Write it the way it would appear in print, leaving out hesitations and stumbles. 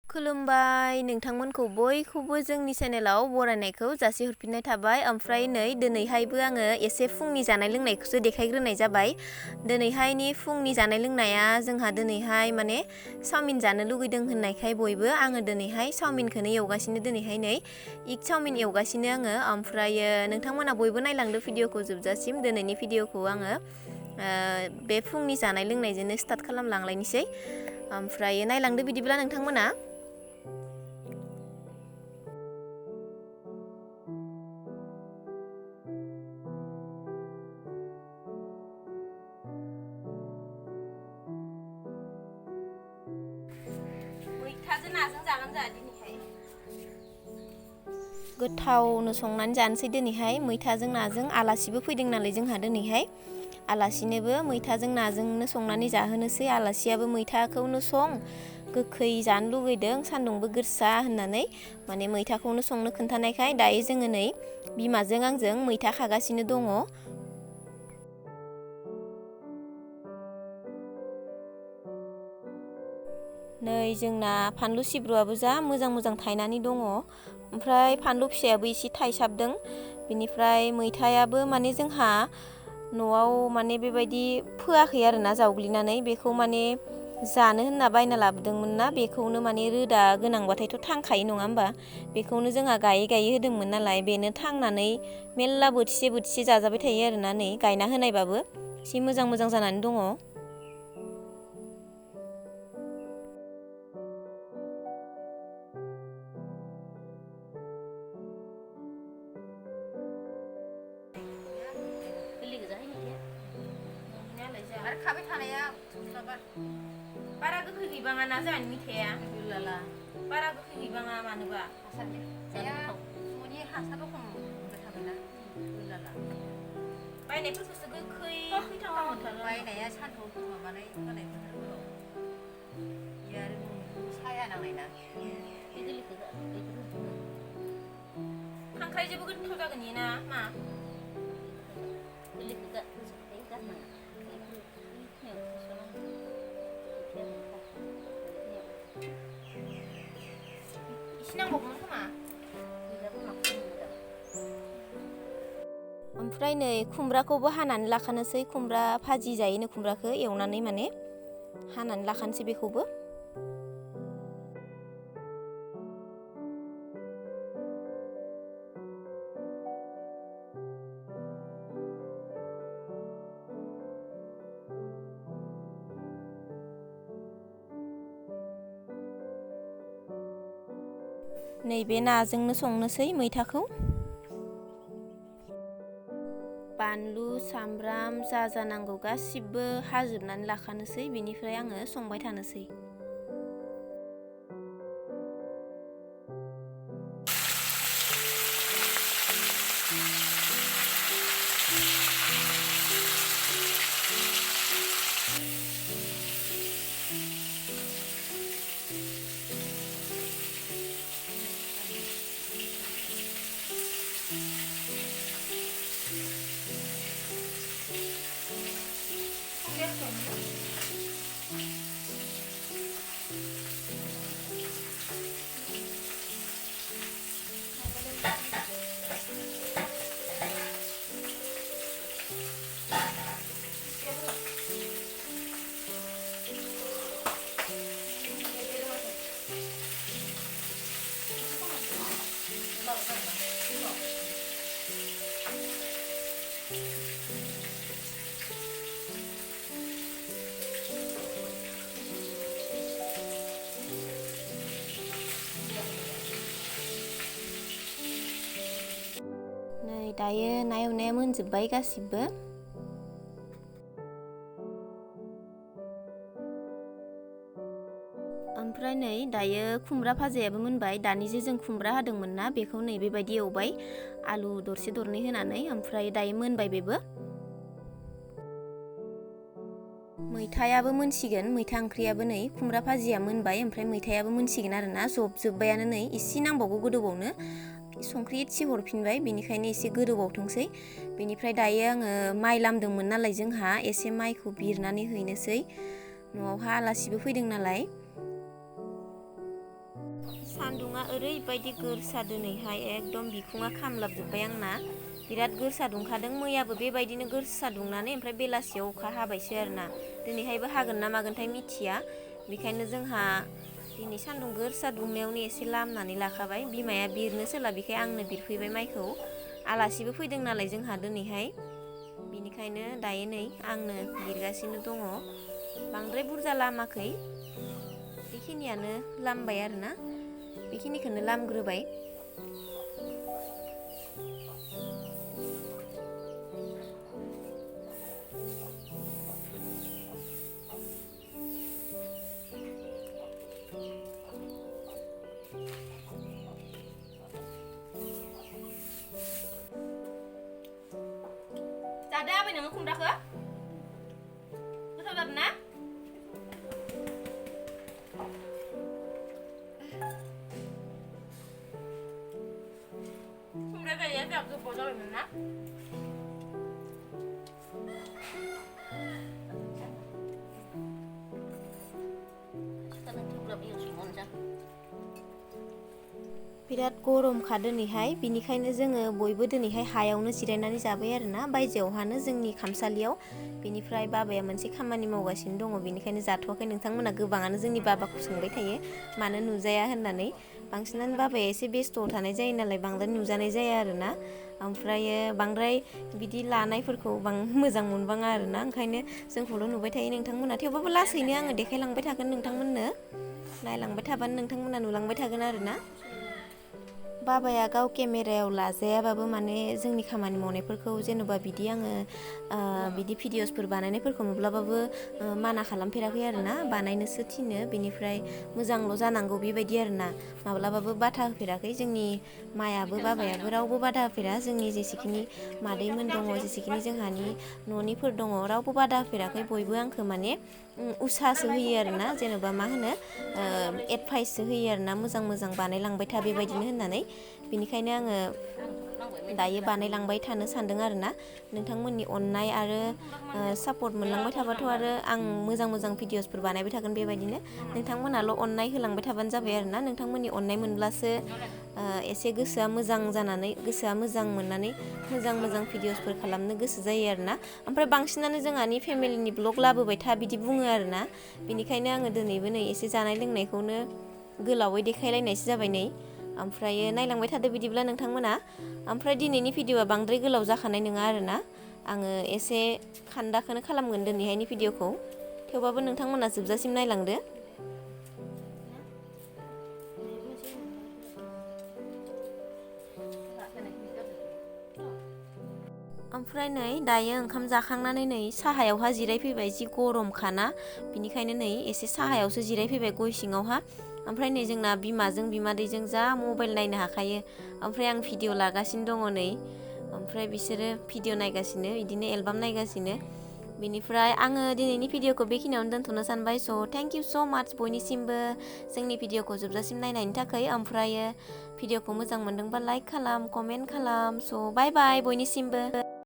खुलुमबाय नोंथांमोनखौ बयखौबो जोंनि चेनेलाव बरायनायखौ जासिहरफिननाय थाबाय। ओमफ्राय नै दिनैहायबो आङो एसे फुंनि जानाय लोंनायखौसो देखायग्रोनाय जाबाय। दिनैहायनि फुंनि जानाय लोंनाया जोंहा दिनैहाय माने चाउमिन जानो लुगैदों होननायखाय बयबो आङो दिनैहाय चाउमिनखौनो एवगासिनो। दिनैहाय नै इग चाउमिन एवगासिनो आङो। ओमफ्रायो नोंथांमोना बयबो नायलांदो भिडिअखौ जोबजासिम। दिनैनि भिडिअखौ आङो बे फुंनि जानाय लोंनायजोंनो स्टार्ट खालामलांलायनोसै। ओमफ्राय नायलांदो बिदिब्ला नोंथांमोना। मैथाजों नाजों जागोन जोंहा दिनैहाय। गोथावनो संनानै जानोसै दिनैहाय मैथाजों नाजों। आलासिबो फैदों नालाय जोंहा दिनैहाय। आलासिनोबो मैथाजों नाजोंनो संनानै जाहोनोसै। आलासियाबो मैथाखौनो सं, गोखै जानो लुगैदों, सान्दुंबो गोसा होननानै माने मैथाखौनो संनो खोन्थानायखाय दायो जोङो नै बिमाजों आंजों मैथा खागासिनो दङ। नै जोंना फानलु सिब्रुआबो जा मोजां मोजां थायनानै दङ। ओमफ्राय फानलु फिसायाबो एसे थायसाबदों। बेनिफ्राय मैथायाबो माने जोंहा न'आव माने बेबायदि फोआखै आरोना जावग्लिनानै, बेखौ माने जानो होनना बायना लाबोदोंमोन ना, बेखौनो माने रोदा गोनांबाथायथ' थांखायो नङा होमबा। बेखौनो जोंहा गायै गायै होदोंमोन नालाय, बेनो थांनानै मेल्ला बोथिसे बोथिसे जाजाबाय थायो आरोना। नै गायना होनायबाबो एसे मोजां मोजां जानानै दङ। आरो खाबाय थानाया बारा गोखै गैबाङा ना जोंहानि मिथाइया। बारा गोखै गैबाङा मानोबा। न'नि हासार रखम मोनबाय थाबायना गैलाला। बायनायफोरखौसो गोखै खैथाव मोनथारो। बायनाया सानदुंआव माबानाय होनायफोरखौ बियो आरो साया नांनाय ना। खांख्राइजोंबो गोथाव जागोन इयो ना मा? इसे नांबावगौमोन खोमा। ओमफ्राय नै खुमब्राखौबो हानानै लाखानोसै। खुमब्रा भाजि जायोनो खुमब्राखौ एवनानै माने हानानै लाखानोसै बेखौबो। नैबे नाजोंनो संनोसै मैथाखौ। बानलु सामब्राम जा जानांगौ गासिबो हाजोबनानै लाखानोसै। बेनिफ्राय आङो संबाय थानोसै। नै दायो ना एवनाया मोनजोब्बाय गासिबो। ओमफ्राय नै दायो खुमब्रा भाजायाबो मोनबाय। दानिजे जों खुमब्रा हादोंमोन ना, बेखौ नै बेबायदि एवबाय आलु दरसे दरनै होनानै। ओमफ्राय दायो मोनबाय बेबो। मैथायाबो मोनसिगोन। मैथा ओंख्रियाबो नै खुमब्रा भाजिया मोनबाय, ओमफ्राय मैथायाबो मोनसिगोन आरोना। जबजोब्बायानो नै एसे नांबावगौ गोदौबावनो। संख्रि एसे हरफिनबाय बेनिखायनो एसे गोदौबावथोंसै बेनिफ्राय दायो आङो माइ लामदोंमोन नालाय जोंहा एसे माइखौ बिरनानै हैनोसै न'आवहा आलासिबो फैदों नालाय सान्दुङा ओरैबायदि गोरसा दिनैहाय एकदम बिखुङा खामलाबजोब्बाय आंना बिराद गोरसा दुंखादों मैयाबो बेबायदिनो गोरसा दुंनानै ओमफ्राय बेलासियाव अखा हाबायसो आरोना दिनैहायबो हागोन ना मागोनथाय मिथिया बेखायनो जोंहा दिनै सान्दुं गोरसा दुंनायावनो एसे लामनानै लाखाबाय बिमाया बिरनो सोलाबिखाय आंनो बिरफैबाय माइखौ आलासिबो फैदों नालाय जोंहा दिनैहाय बेनिखायनो दायो नै आंनो बिरगासिनो दङ बांद्राय बुरजा लामाखै बेखिनियानो लामबाय आरोना बेखिनिखौनो लामग्रोबाय जादो आबै नोङो खुमब्राखौ गोथाव जादों ना खुमब्रा जायो जा गोबाव जाबायमोन ना बिराद गरमखा दिनैहाय बिनिखायनो जोङो बयबो दिनैहाय हायावनो जिरायनानै जाबाय आरोना बायजोआवहानो जोंनि खामसालियाव बेनिफ्राय बाबाया मोनसे खामानि मावगासिनो दङ बेनिखायनो जाथ'वाखै नोंथांमोना गोबाङानो जोंनि बाबाखौ सोंबाय थायो मानो नुजाया होननानै बांसिनानो बाबाया एसे बेस्थ'आव थानाय जायो नालाय बांद्राय नुजानाय जाया आरोना ओमफ्रायो बांद्राय बिदि लानायफोरखौ मोजां मोनबाङा आरोना ओंखायनो जोंखौल' नुबाय थायो नोंथांमोना थेवबाबो लासैनो आङो देखायलांबाय थागोन नोंथांमोननो नायलांबाय थाबानो नोंथांमोना नुलांबाय थागोन आरोना बाबाया गाव केमेरायाव लाजायाबाबो माने जोंनि खामानि मावनायफोरखौ जेन'बा बिदि आङो बिदि भिडिअसफोर बानायनायफोरखौ माब्लाबाबो माना खालामफेराखै आरोना बानायनोसो थिनो बेनिफ्राय मोजांल' जानांगौ बेबायदि आरोना माब्लाबाबो बाधा होफेराखै जोंनि मायाबो बाबायाबो रावबो बाधा होफेरा जोंनि जेसेखिनि मादैमोन दङ जेसेखिनि जोंहानि न'निफोर दङ रावबो बाधा होफेराखै बयबो आंखौ माने उसासो होयो आरोना जेन'बा मा होनो एडभाइससो होयो आरोना मोजां मोजां बानायलांबाय था बेबायदिनो होननानै बेनिखायनो आङो दायो बानायलांबाय थानो सानदों आरोना नोंथांमोननि अननाय आरो सापर्ट मोनलांबाय थाबाथ' आरो आं मोजां मोजां भिडिअसफोर बानायबाय थागोन बेबायदिनो नोंथांमोनाल' अननाय होलांबाय थाबानो जाबाय आरोना नोंथांमोननि अननाय मोनब्लासो एसे गोसोआ मोजां जानानै गोसोआ मोजां मोननानै मोजां मोजां भिडिअसफोर खालामनो गोसो जायो आरोना ओमफ्राय बांसिनानो जोंहानि फेमिलिनि ब्लग लाबोबाय था बिदि बुङो आरोना बेनिखायनो आङो दिनैबो नै एसे जानाय लोंनायखौनो गोलावै देखायलायनायसो जाबाय नै ओमफ्रायो नायलांबाय थादो बिदिब्ला नोंथांमोना ओमफ्राय दिनैनि भिडिअआ बांद्राय गोलाव जाखानाय नङा आरोना आङो एसे खान्दाखौनो खालामगोन दिनैहायनि भिडिअखौ थेवबाबो नोंथांमोना जोबजासिम नायलांदो ओमफ्राय नै दायो ओंखाम जाखांनानै नै साहायावहा जिरायफैबाय जि गरमखाना बिनिखायनो नै एसे साहायावसो जिरायफैबाय गय सिङावहा ओमफ्राय नै जोंना बिमाजों बिमादैजों जा मबाइल नायनो हाखायो ओमफ्राय आं भिडिअ लागासिनो दङ नै ओमफ्राय बिसोरो भिडिअ नायगासिनो बिदिनो एलबाम नायगासिनो बेनिफ्राय आङो दिनैनि भिडिअखौ बेखिनियावनो दोनथ'नो सानबाय स' थेंक इउ स' माच बयनिसिमबो जोंनि भिडिअखौ जोबजासिम नायनायनि थाखाय ओमफ्रायो भिडिअखौ मोजां मोनदोंबा लाइक खालाम कमेन्ट खालाम स' बाय बाय बयनिसिमबो